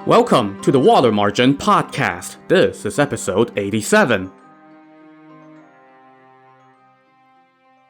Welcome to the Water Margin Podcast. This is episode 87.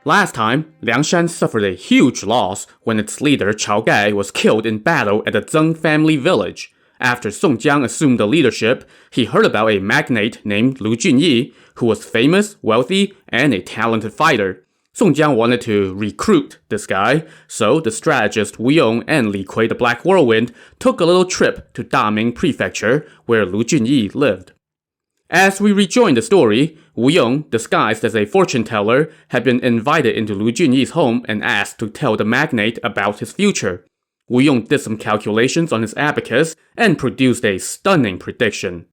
Last time, Liangshan suffered a huge loss when its leader Cao Gai was killed in battle at the Zeng family village. After Song Jiang assumed the leadership, he heard about a magnate named Lu Junyi, who was famous, wealthy, and a talented fighter. Song Jiang wanted to recruit this guy, so the strategist Wu Yong and Li Kui the Black Whirlwind took a little trip to Daming Prefecture, where Lu Junyi lived. As we rejoin the story, Wu Yong, disguised as a fortune teller, had been invited into Lu Junyi's home and asked to tell the magnate about his future. Wu Yong did some calculations on his abacus and produced a stunning prediction.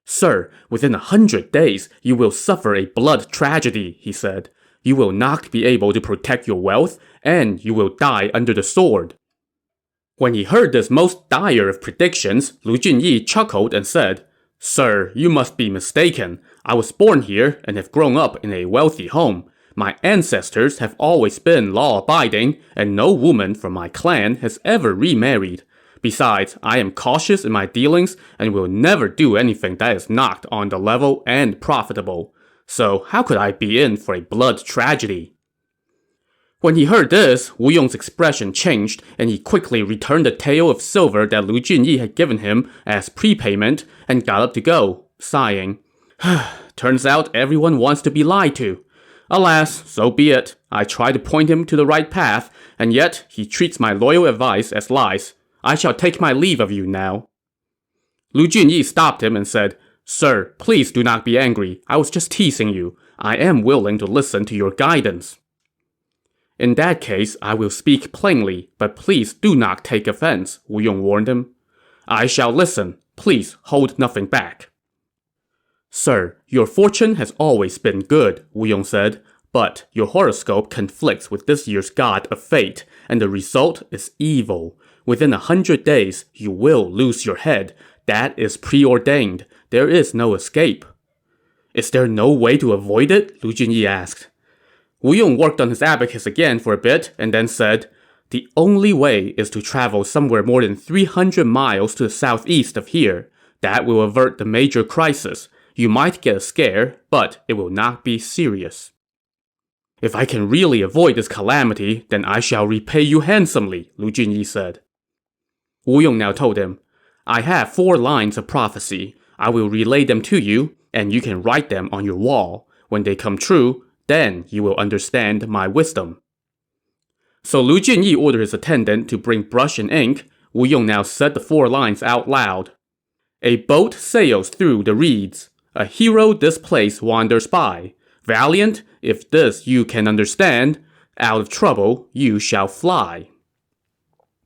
"Sir, within 100 days, you will suffer a blood tragedy," he said. "You will not be able to protect your wealth, and you will die under the sword." When he heard this most dire of predictions, Lu Junyi chuckled and said, "Sir, you must be mistaken. I was born here and have grown up in a wealthy home. My ancestors have always been law-abiding, and no woman from my clan has ever remarried. Besides, I am cautious in my dealings and will never do anything that is not on the level and profitable. So how could I be in for a blood tragedy?" When he heard this, Wu Yong's expression changed, and he quickly returned the tael of silver that Lu Junyi had given him as prepayment and got up to go, sighing. "Turns out everyone wants to be lied to. Alas, so be it. I try to point him to the right path, and yet he treats my loyal advice as lies. I shall take my leave of you now." Lu Junyi stopped him and said, "Sir, please do not be angry. I was just teasing you. I am willing to listen to your guidance." "In that case, I will speak plainly, but please do not take offense," Wu Yong warned him. "I shall listen. Please hold nothing back." "Sir, your fortune has always been good," Wu Yong said, "but your horoscope conflicts with this year's god of fate, and the result is evil. Within 100 days, you will lose your head. That is preordained. There is no escape." "Is there no way to avoid it?" Lu Junyi asked. Wu Yong worked on his abacus again for a bit and then said, "The only way is to travel somewhere more than 300 miles to the southeast of here. That will avert the major crisis. You might get a scare, but it will not be serious." "If I can really avoid this calamity, then I shall repay you handsomely," Lu Junyi said. Wu Yong now told him, "I have 4 lines of prophecy. I will relay them to you, and you can write them on your wall. When they come true, then you will understand my wisdom." So Lu Junyi ordered his attendant to bring brush and ink. Wu Yong now said the 4 lines out loud. "A boat sails through the reeds. A hero this place wanders by. Valiant, if this you can understand. Out of trouble you shall fly."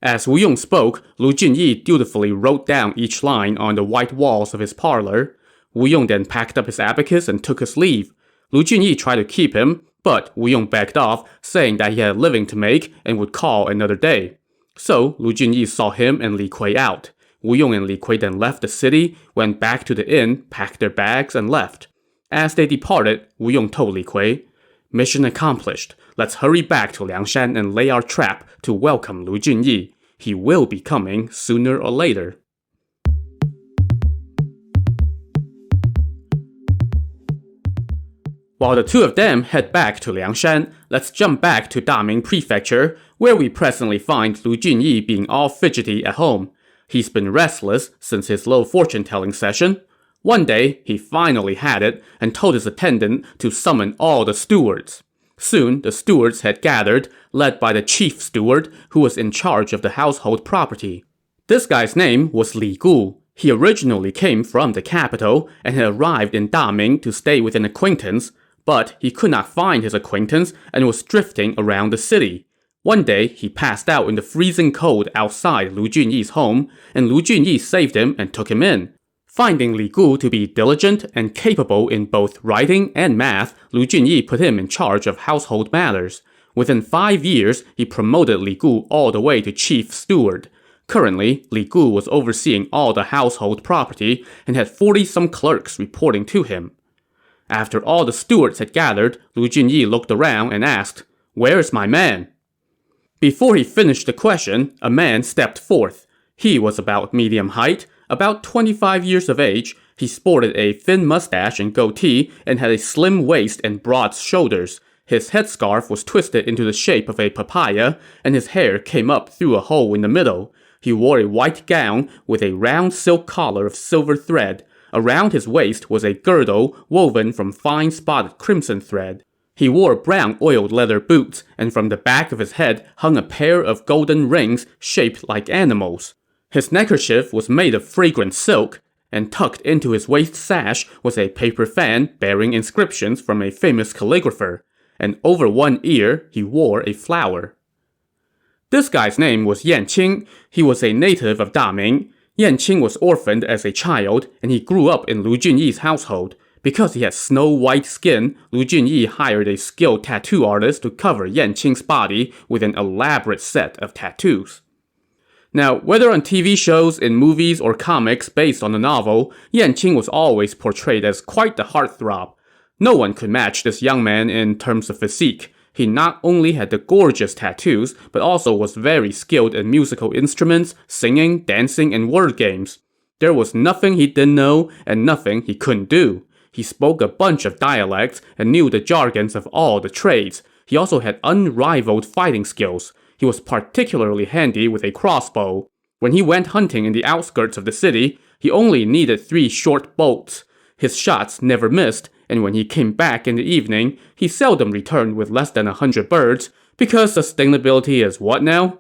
As Wu Yong spoke, Lu Junyi dutifully wrote down each line on the white walls of his parlor. Wu Yong then packed up his abacus and took his leave. Lu Junyi tried to keep him, but Wu Yong backed off, saying that he had a living to make and would call another day. So Lu Junyi saw him and Li Kui out. Wu Yong and Li Kui then left the city, went back to the inn, packed their bags, and left. As they departed, Wu Yong told Li Kui, "Mission accomplished. Let's hurry back to Liangshan and lay our trap to welcome Lu Junyi. He will be coming sooner or later." While the two of them head back to Liangshan, let's jump back to Daming Prefecture, where we presently find Lu Junyi being all fidgety at home. He's been restless since his little fortune-telling session. One day, he finally had it and told his attendant to summon all the stewards. Soon, the stewards had gathered, led by the chief steward, who was in charge of the household property. This guy's name was Li Gu. He originally came from the capital and had arrived in Daming to stay with an acquaintance, but he could not find his acquaintance and was drifting around the city. One day, he passed out in the freezing cold outside Lu Junyi's home, and Lu Junyi saved him and took him in. Finding Li Gu to be diligent and capable in both writing and math, Lu Junyi put him in charge of household matters. Within 5 years, he promoted Li Gu all the way to chief steward. Currently, Li Gu was overseeing all the household property and had 40-some clerks reporting to him. After all the stewards had gathered, Lu Junyi looked around and asked, "Where is my man?" Before he finished the question, a man stepped forth. He was about medium height, About 25 years of age, he sported a thin mustache and goatee and had a slim waist and broad shoulders. His headscarf was twisted into the shape of a papaya, and his hair came up through a hole in the middle. He wore a white gown with a round silk collar of silver thread. Around his waist was a girdle woven from fine spotted crimson thread. He wore brown oiled leather boots, and from the back of his head hung a pair of golden rings shaped like animals. His neckerchief was made of fragrant silk, and tucked into his waist sash was a paper fan bearing inscriptions from a famous calligrapher, and over one ear he wore a flower. This guy's name was Yanqing. He was a native of Daming. Yanqing was orphaned as a child, and he grew up in Lu Junyi's household. Because he had snow-white skin, Lu Junyi hired a skilled tattoo artist to cover Yanqing's body with an elaborate set of tattoos. Now, whether on TV shows, in movies, or comics based on the novel, Yanqing was always portrayed as quite the heartthrob. No one could match this young man in terms of physique. He not only had the gorgeous tattoos, but also was very skilled in musical instruments, singing, dancing, and word games. There was nothing he didn't know, and nothing he couldn't do. He spoke a bunch of dialects and knew the jargons of all the trades. He also had unrivaled fighting skills. He was particularly handy with a crossbow. When he went hunting in the outskirts of the city, he only needed 3 short bolts. His shots never missed, and when he came back in the evening, he seldom returned with less than 100 birds, because sustainability is what now?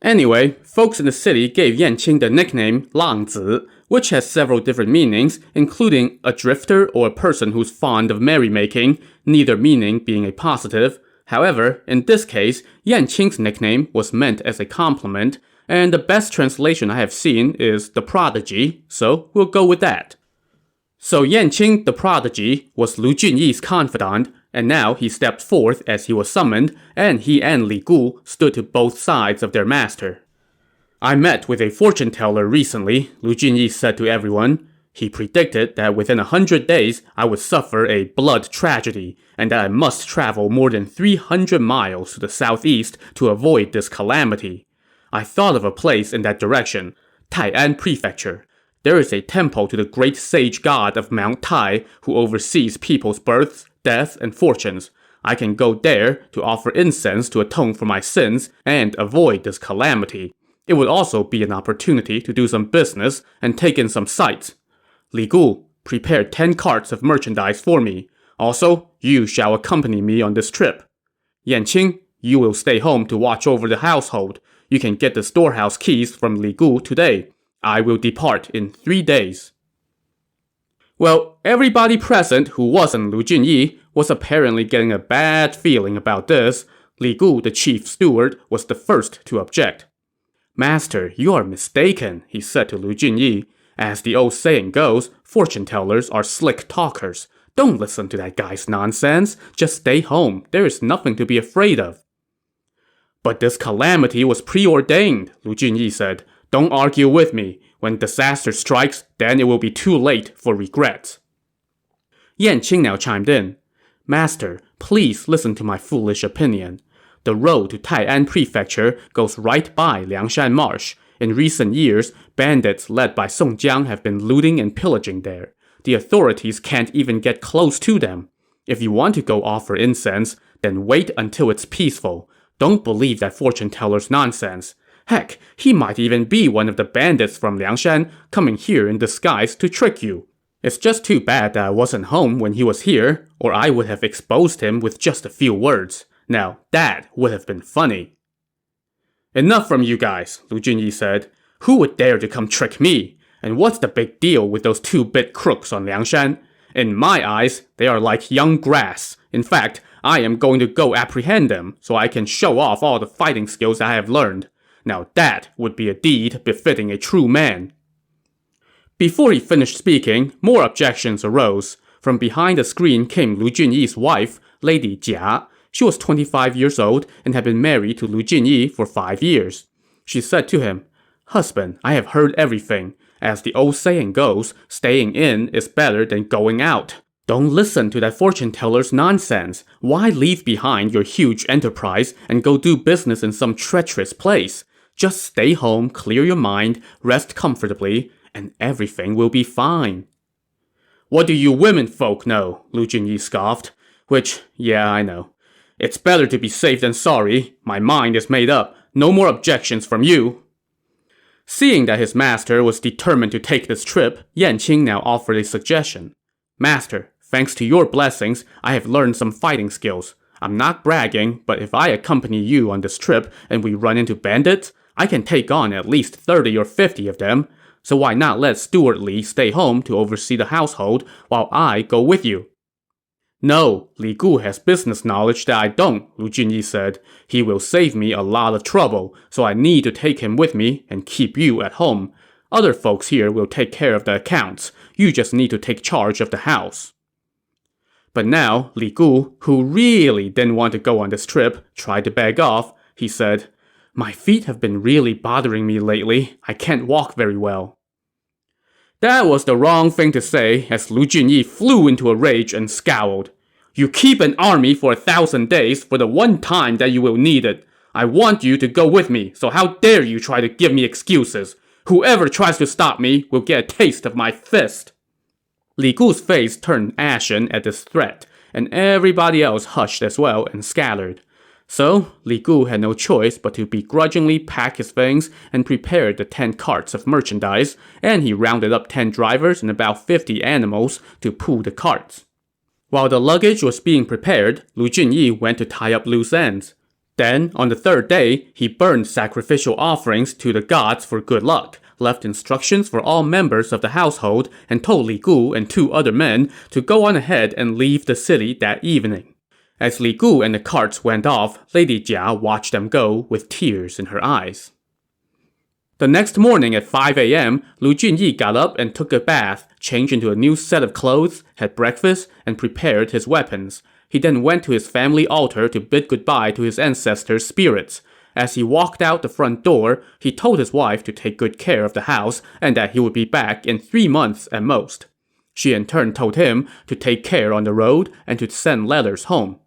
Anyway, folks in the city gave Yanqing the nickname Langzi, which has several different meanings, including a drifter or a person who's fond of merrymaking, neither meaning being a positive. However, in this case, Yanqing's nickname was meant as a compliment, and the best translation I have seen is the prodigy, so we'll go with that. So Yanqing, the prodigy, was Lu Junyi's confidant, and now he stepped forth as he was summoned, and he and Li Gu stood to both sides of their master. I met with a fortune teller recently, Lu Junyi said to everyone. He predicted that within 100 days I would suffer a blood tragedy, and that I must travel more than 300 miles to the southeast to avoid this calamity. I thought of a place in that direction, Tai'an Prefecture. There is a temple to the great sage god of Mount Tai who oversees people's births, deaths, and fortunes. I can go there to offer incense to atone for my sins and avoid this calamity. It would also be an opportunity to do some business and take in some sights. Li Gu, prepare 10 carts of merchandise for me. Also, you shall accompany me on this trip. Yanqing, you will stay home to watch over the household. You can get the storehouse keys from Li Gu today. I will depart in 3 days. Well, everybody present who wasn't Lu Junyi was apparently getting a bad feeling about this. Li Gu, the chief steward, was the first to object. Master, you are mistaken, he said to Lu Junyi. As the old saying goes, fortune tellers are slick talkers. Don't listen to that guy's nonsense. Just stay home. There is nothing to be afraid of. But this calamity was preordained, Lu Junyi said. Don't argue with me. When disaster strikes, then it will be too late for regrets. Yanqing now chimed in. Master, please listen to my foolish opinion. The road to Tai'an Prefecture goes right by Liangshan Marsh. In recent years, bandits led by Song Jiang have been looting and pillaging there. The authorities can't even get close to them. If you want to go offer incense, then wait until it's peaceful. Don't believe that fortune teller's nonsense. Heck, he might even be one of the bandits from Liangshan coming here in disguise to trick you. It's just too bad that I wasn't home when he was here, or I would have exposed him with just a few words. Now, that would have been funny. Enough from you guys, Lu Junyi said. Who would dare to come trick me? And what's the big deal with those 2-bit crooks on Liangshan? In my eyes, they are like young grass. In fact, I am going to go apprehend them so I can show off all the fighting skills I have learned. Now that would be a deed befitting a true man. Before he finished speaking, more objections arose. From behind the screen came Lu Junyi's wife, Lady Jia. She was 25 years old and had been married to Lu Junyi for 5 years. She said to him, Husband, I have heard everything. As the old saying goes, staying in is better than going out. Don't listen to that fortune teller's nonsense. Why leave behind your huge enterprise and go do business in some treacherous place? Just stay home, clear your mind, rest comfortably. and everything will be fine." "What do you women folk know?" Lu Junyi scoffed. Which, yeah, I know. "It's better to be safe than sorry. My mind is made up. No more objections from you." Seeing that his master was determined to take this trip, Yanqing now offered a suggestion. "Master, thanks to your blessings, I have learned some fighting skills. I'm not bragging, but if I accompany you on this trip and we run into bandits, I can take on at least 30 or 50 of them. So why not let Steward Li stay home to oversee the household while I go with you?" "No, Li Gu has business knowledge that I don't," Lu Junyi said. "He will save me a lot of trouble, so I need to take him with me and keep you at home. Other folks here will take care of the accounts. You just need to take charge of the house." But now, Li Gu, who really didn't want to go on this trip, tried to beg off. He said, "My feet have been really bothering me lately. I can't walk very well." That was the wrong thing to say, as Lu Junyi flew into a rage and scowled. "You keep an army for 1,000 days for the one time that you will need it. I want you to go with me, so how dare you try to give me excuses? Whoever tries to stop me will get a taste of my fist." Li Gu's face turned ashen at this threat, and everybody else hushed as well and scattered. So, Li Gu had no choice but to begrudgingly pack his things and prepare the 10 carts of merchandise, and he rounded up 10 drivers and about 50 animals to pull the carts. While the luggage was being prepared, Lu Junyi went to tie up loose ends. Then, on the third day, he burned sacrificial offerings to the gods for good luck, left instructions for all members of the household, and told Li Gu and 2 other men to go on ahead and leave the city that evening. As Li Gu and the carts went off, Lady Jia watched them go with tears in her eyes. The next morning at 5 a.m., Lu Junyi got up and took a bath, changed into a new set of clothes, had breakfast, and prepared his weapons. He then went to his family altar to bid goodbye to his ancestors' spirits. As he walked out the front door, he told his wife to take good care of the house and that he would be back in 3 months at most. She in turn told him to take care on the road and to send letters home.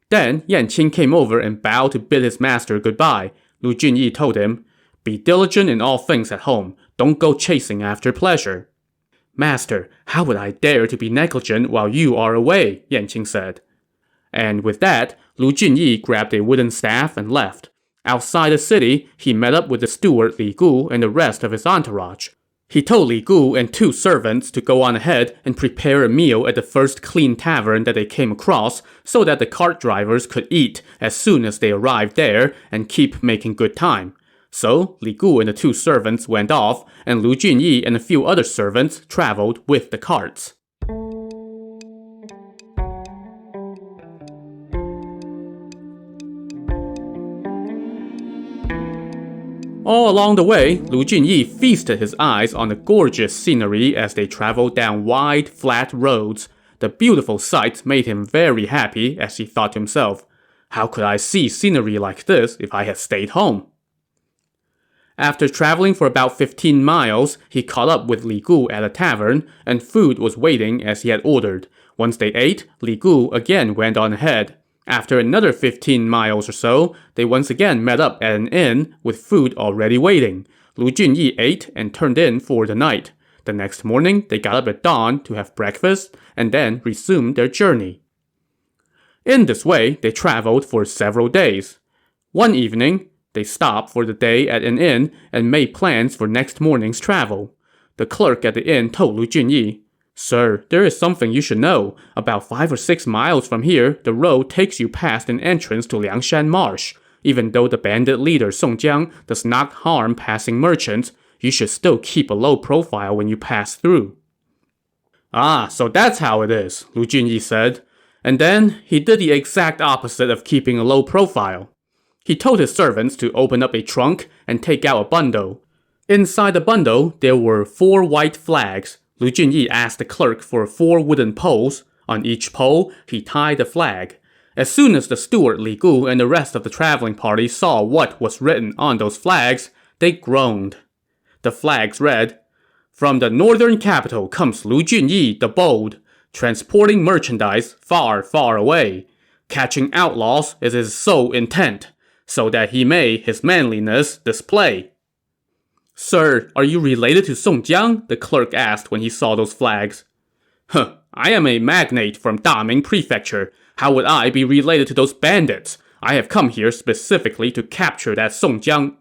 Then, Yanqing came over and bowed to bid his master goodbye. Lu Junyi told him, "Be diligent in all things at home. Don't go chasing after pleasure." "Master, how would I dare to be negligent while you are away?" Yanqing said. And with that, Lu Junyi grabbed a wooden staff and left. Outside the city, he met up with the steward Li Gu and the rest of his entourage. He told Li Gu and 2 servants to go on ahead and prepare a meal at the first clean tavern that they came across so that the cart drivers could eat as soon as they arrived there and keep making good time. So, Li Gu and the 2 servants went off, and Lu Junyi and a few other servants traveled with the carts. All along the way, Lu Junyi feasted his eyes on the gorgeous scenery as they traveled down wide, flat roads. The beautiful sights made him very happy as he thought to himself, "How could I see scenery like this if I had stayed home?" After traveling for about 15 miles, he caught up with Li Gu at a tavern, and food was waiting as he had ordered. Once they ate, Li Gu again went on ahead. After another 15 miles or so, they once again met up at an inn with food already waiting. Lu Junyi ate and turned in for the night. The next morning, they got up at dawn to have breakfast and then resumed their journey. In this way, they traveled for several days. One evening, they stopped for the day at an inn and made plans for next morning's travel. The clerk at the inn told Lu Junyi, "Sir, there is something you should know. About 5 or 6 miles from here, the road takes you past an entrance to Liangshan Marsh. Even though the bandit leader Song Jiang does not harm passing merchants, you should still keep a low profile when you pass through." "Ah, so that's how it is," Lu Junyi said. And then he did the exact opposite of keeping a low profile. He told his servants to open up a trunk and take out a bundle. Inside the bundle, there were 4 white flags. Lu Junyi asked the clerk for 4 wooden poles. On each pole, he tied a flag. As soon as the steward Li Gu and the rest of the traveling party saw what was written on those flags, they groaned. The flags read, "From the northern capital comes Lu Junyi the Bold, transporting merchandise far, far away. Catching outlaws is his sole intent, so that he may his manliness display." Sir, are you related to Song Jiang? The clerk asked when he saw those flags. Huh, I am a magnate from Daming Prefecture. How would I be related to those bandits? I have come here specifically to capture that Song Jiang.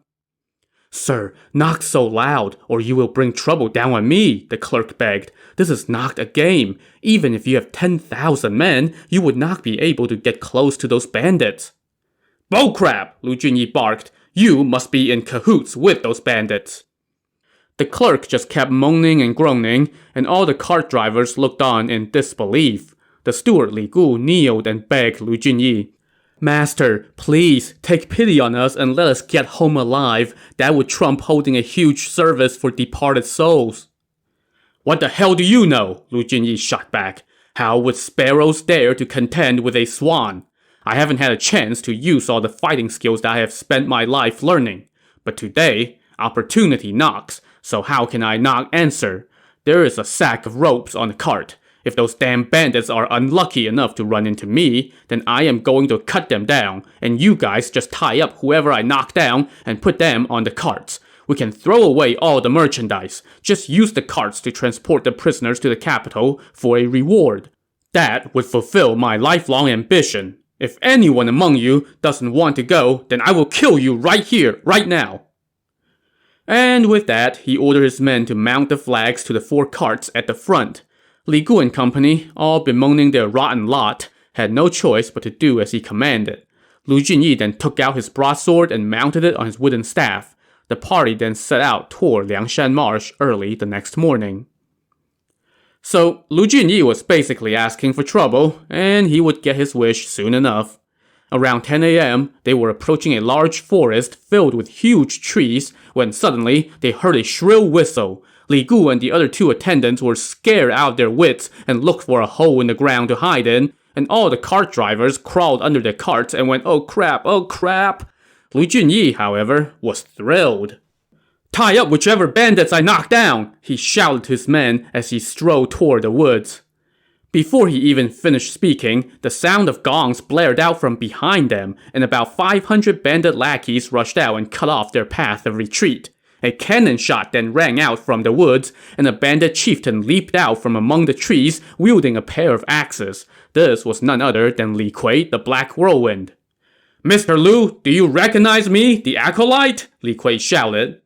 Sir, not so loud, or you will bring trouble down on me, the clerk begged. This is not a game. Even if you have 10,000 men, you would not be able to get close to those bandits. Bullcrap, Lu Junyi barked. You must be in cahoots with those bandits. The clerk just kept moaning and groaning, and all the cart drivers looked on in disbelief. The steward Li Gu kneeled and begged Lu Junyi. Master, please, take pity on us and let us get home alive. That would trump holding a huge service for departed souls. What the hell do you know? Lu Junyi shot back. How would sparrows dare to contend with a swan? I haven't had a chance to use all the fighting skills that I have spent my life learning. But today, opportunity knocks, so how can I not answer? There is a sack of ropes on the cart. If those damn bandits are unlucky enough to run into me, then I am going to cut them down, and you guys just tie up whoever I knock down and put them on the carts. We can throw away all the merchandise. Just use the carts to transport the prisoners to the capital for a reward. That would fulfill my lifelong ambition. If anyone among you doesn't want to go, then I will kill you right here, right now. And with that, he ordered his men to mount the flags to the 4 carts at the front. Li Gu and company, all bemoaning their rotten lot, had no choice but to do as he commanded. Lu Junyi then took out his broadsword and mounted it on his wooden staff. The party then set out toward Liangshan Marsh early the next morning. So, Lu Junyi was basically asking for trouble, and he would get his wish soon enough. Around 10 a.m., they were approaching a large forest filled with huge trees when suddenly they heard a shrill whistle. Li Gu and the other 2 attendants were scared out of their wits and looked for a hole in the ground to hide in, and all the cart drivers crawled under their carts and went, "Oh crap, oh crap." Lu Junyi, however, was thrilled. "Tie up whichever bandits I knock down," he shouted to his men as he strode toward the woods. Before he even finished speaking, the sound of gongs blared out from behind them, and about 500 bandit lackeys rushed out and cut off their path of retreat. A cannon shot then rang out from the woods, and a bandit chieftain leaped out from among the trees, wielding a pair of axes. This was none other than Li Kui, the Black Whirlwind. "Mr. Lu, do you recognize me, the acolyte?" Li Kui shouted.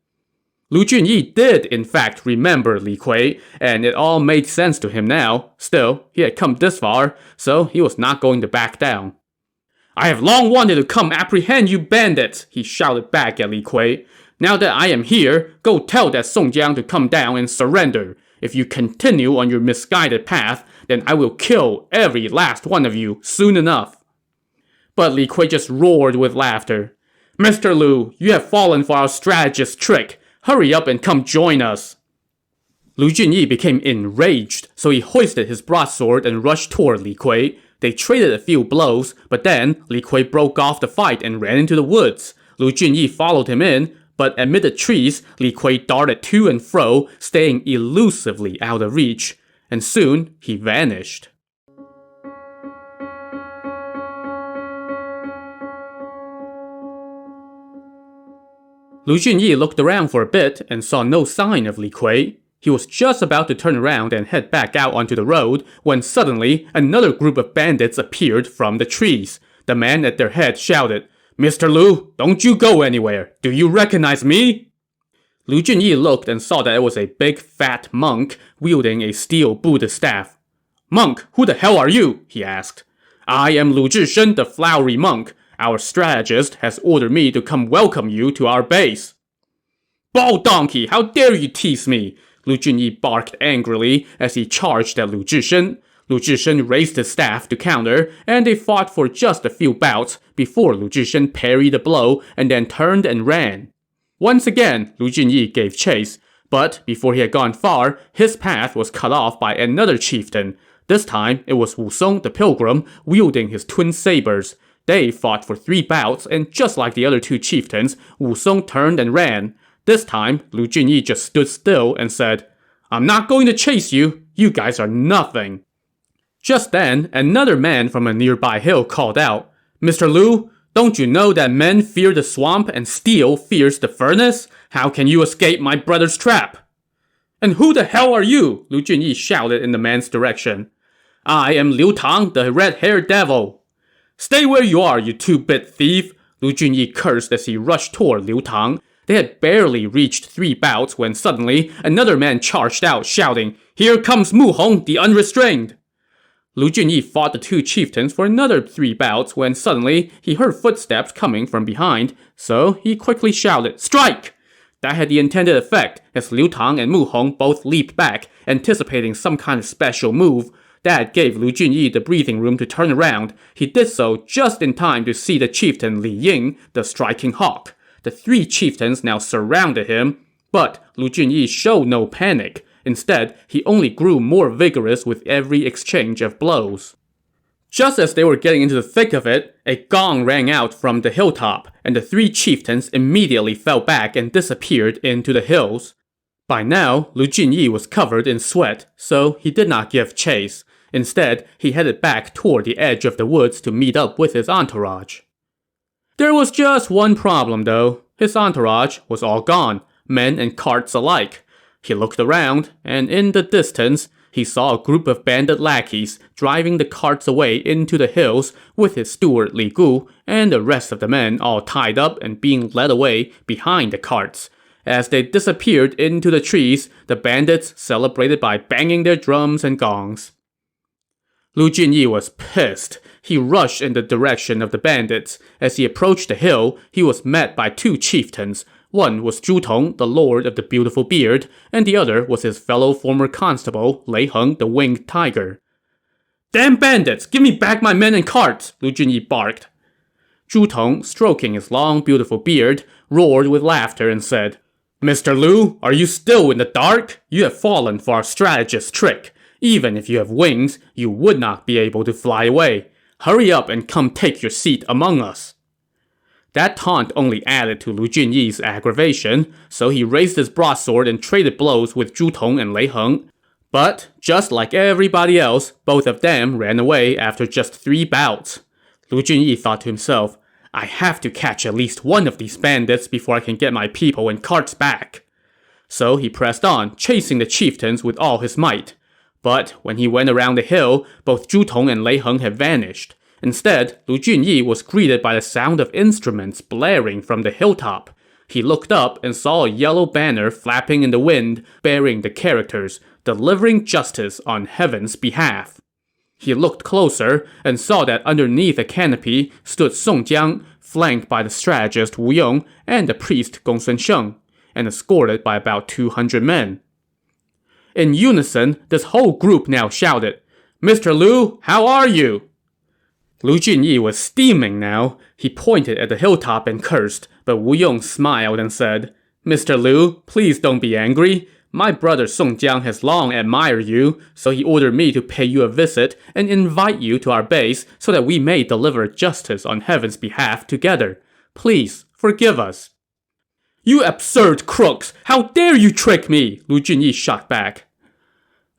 Lu Junyi did, in fact, remember Li Kui, and it all made sense to him now. Still, he had come this far, so he was not going to back down. "I have long wanted to come apprehend you bandits," he shouted back at Li Kui. "Now that I am here, go tell that Song Jiang to come down and surrender. If you continue on your misguided path, then I will kill every last one of you soon enough." But Li Kui just roared with laughter. "Mr. Lu, you have fallen for our strategist's trick. Hurry up and come join us." Lu Junyi became enraged, so he hoisted his broadsword and rushed toward Li Kui. They traded a few blows, but then Li Kui broke off the fight and ran into the woods. Lu Junyi followed him in, but amid the trees, Li Kui darted to and fro, staying elusively out of reach. And soon, he vanished. Lu Junyi looked around for a bit and saw no sign of Li Kui. He was just about to turn around and head back out onto the road when suddenly another group of bandits appeared from the trees. The man at their head shouted, "Mr. Lu, don't you go anywhere. Do you recognize me?" Lu Junyi looked and saw that it was a big fat monk wielding a steel Buddhist staff. "Monk, who the hell are you?" he asked. "I am Lu Zhishen, the flowery monk. Our strategist has ordered me to come welcome you to our base." "Bald donkey, how dare you tease me!" Lu Junyi barked angrily as he charged at Lu Zhishen. Lu Zhishen raised his staff to counter, and they fought for just a few bouts before Lu Zhishen parried a blow and then turned and ran. Once again, Lu Junyi gave chase, but before he had gone far, his path was cut off by another chieftain. This time, it was Wusong the Pilgrim wielding his twin sabers. They fought for 3 bouts, and just like the other 2 chieftains, Wusong turned and ran. This time, Lu Junyi just stood still and said, "I'm not going to chase you. You guys are nothing." Just then, another man from a nearby hill called out, "Mr. Lu, Don't you know that men fear the swamp and steel fears the furnace? How can you escape my brother's trap? And who the hell are you? Lu Junyi shouted in the man's direction. I am Liu Tang, the red-haired devil. Stay where you are, you two-bit thief, Lu Junyi cursed as he rushed toward Liu Tang. They had barely reached 3 bouts when suddenly another man charged out, shouting, Here comes Mu Hong, the unrestrained! Lu Junyi fought the 2 chieftains for another 3 bouts when suddenly he heard footsteps coming from behind, so he quickly shouted, Strike! That had the intended effect, as Liu Tang and Mu Hong both leaped back, anticipating some kind of special move. That gave Lu Junyi the breathing room to turn around. He did so just in time to see the chieftain Li Ying, the striking hawk. The 3 chieftains now surrounded him, but Lu Junyi showed no panic. Instead, he only grew more vigorous with every exchange of blows. Just as they were getting into the thick of it, a gong rang out from the hilltop, and the 3 chieftains immediately fell back and disappeared into the hills. By now, Lu Junyi was covered in sweat, so he did not give chase. Instead, he headed back toward the edge of the woods to meet up with his entourage. There was just one problem, though. His entourage was all gone, men and carts alike. He looked around, and in the distance, he saw a group of bandit lackeys driving the carts away into the hills with his steward Li Gu and the rest of the men all tied up and being led away behind the carts. As they disappeared into the trees, the bandits celebrated by banging their drums and gongs. Lu Junyi was pissed. He rushed in the direction of the bandits. As he approached the hill, he was met by 2 chieftains. One was Zhu Tong, the Lord of the Beautiful Beard, and the other was his fellow former constable, Lei Heng, the Winged Tiger. Damn bandits! Give me back my men and carts! Lu Junyi barked. Zhu Tong, stroking his long, beautiful beard, roared with laughter and said, Mr. Lu, are you still in the dark? You have fallen for our strategist's trick. Even if you have wings, you would not be able to fly away. Hurry up and come take your seat among us. That taunt only added to Lu Junyi's aggravation, so he raised his broadsword and traded blows with Zhu Tong and Lei Heng. But, just like everybody else, both of them ran away after just 3 bouts. Lu Junyi thought to himself, I have to catch at least one of these bandits before I can get my people and carts back. So he pressed on, chasing the chieftains with all his might. But when he went around the hill, both Zhu Tong and Lei Heng had vanished. Instead, Lu Junyi was greeted by the sound of instruments blaring from the hilltop. He looked up and saw a yellow banner flapping in the wind, bearing the characters, Delivering Justice on Heaven's Behalf. He looked closer and saw that underneath the canopy stood Song Jiang, flanked by the strategist Wu Yong and the priest Gongsun Sheng, and escorted by about 200 men. In unison, this whole group now shouted, Mr. Lu, how are you? Lu Junyi was steaming now. He pointed at the hilltop and cursed, but Wu Yong smiled and said, Mr. Lu, please don't be angry. My brother Song Jiang has long admired you, so he ordered me to pay you a visit and invite you to our base so that we may deliver justice on heaven's behalf together. Please, forgive us. You absurd crooks! How dare you trick me! Lu Junyi shot back.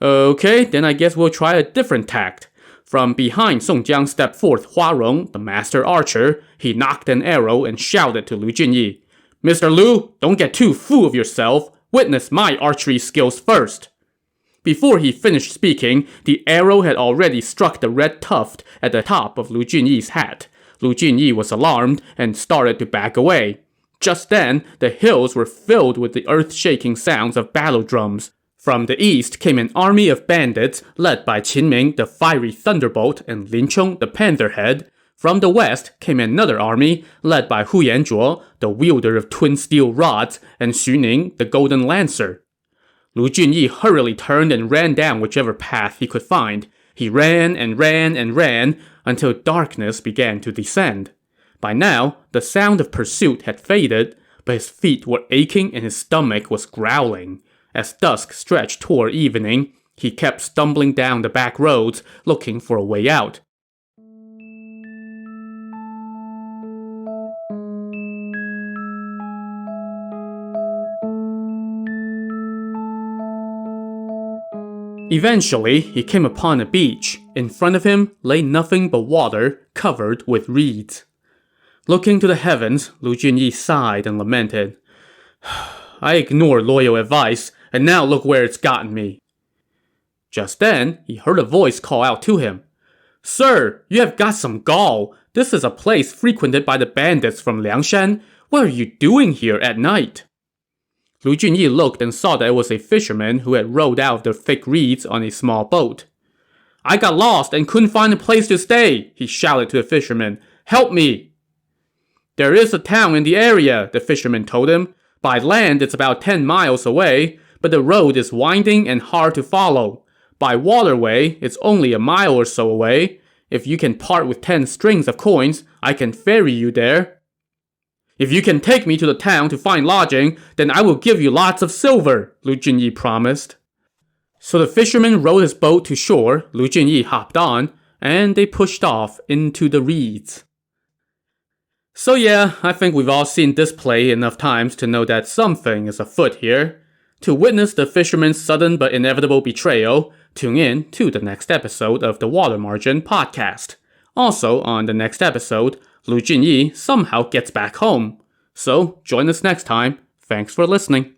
Okay, then I guess we'll try a different tact. From behind Song Jiang stepped forth Hua Rong, the master archer. He knocked an arrow and shouted to Lu Junyi, Mr. Lu, don't get too full of yourself. Witness my archery skills first. Before he finished speaking, the arrow had already struck the red tuft at the top of Lu Junyi's hat. Lu Junyi was alarmed and started to back away. Just then, the hills were filled with the earth-shaking sounds of battle drums. From the east came an army of bandits led by Qin Ming, the fiery thunderbolt, and Lin Chong, the pantherhead. From the west came another army led by Hu Yanzhuo, the wielder of twin steel rods, and Xu Ning, the golden lancer. Lu Junyi hurriedly turned and ran down whichever path he could find. He ran and ran and ran until darkness began to descend. By now, the sound of pursuit had faded, but his feet were aching and his stomach was growling. As dusk stretched toward evening, he kept stumbling down the back roads, looking for a way out. Eventually, he came upon a beach. In front of him lay nothing but water covered with reeds. Looking to the heavens, Lu Junyi sighed and lamented. I ignored loyal advice, and now look where it's gotten me. Just then, he heard a voice call out to him. Sir, you have got some gall. This is a place frequented by the bandits from Liangshan. What are you doing here at night? Lu Junyi looked and saw that it was a fisherman who had rowed out of the thick reeds on a small boat. I got lost and couldn't find a place to stay, he shouted to the fisherman. Help me! There is a town in the area, the fisherman told him. By land, it's about 10 miles away, but the road is winding and hard to follow. By waterway, it's only a mile or so away. If you can part with 10 strings of coins, I can ferry you there. If you can take me to the town to find lodging, then I will give you lots of silver, Lu Junyi promised. So the fisherman rowed his boat to shore, Lu Junyi hopped on, and they pushed off into the reeds. So yeah, I think we've all seen this play enough times to know that something is afoot here. To witness the fisherman's sudden but inevitable betrayal, tune in to the next episode of the Water Margin podcast. Also, on the next episode, Lu Junyi somehow gets back home. So, join us next time. Thanks for listening.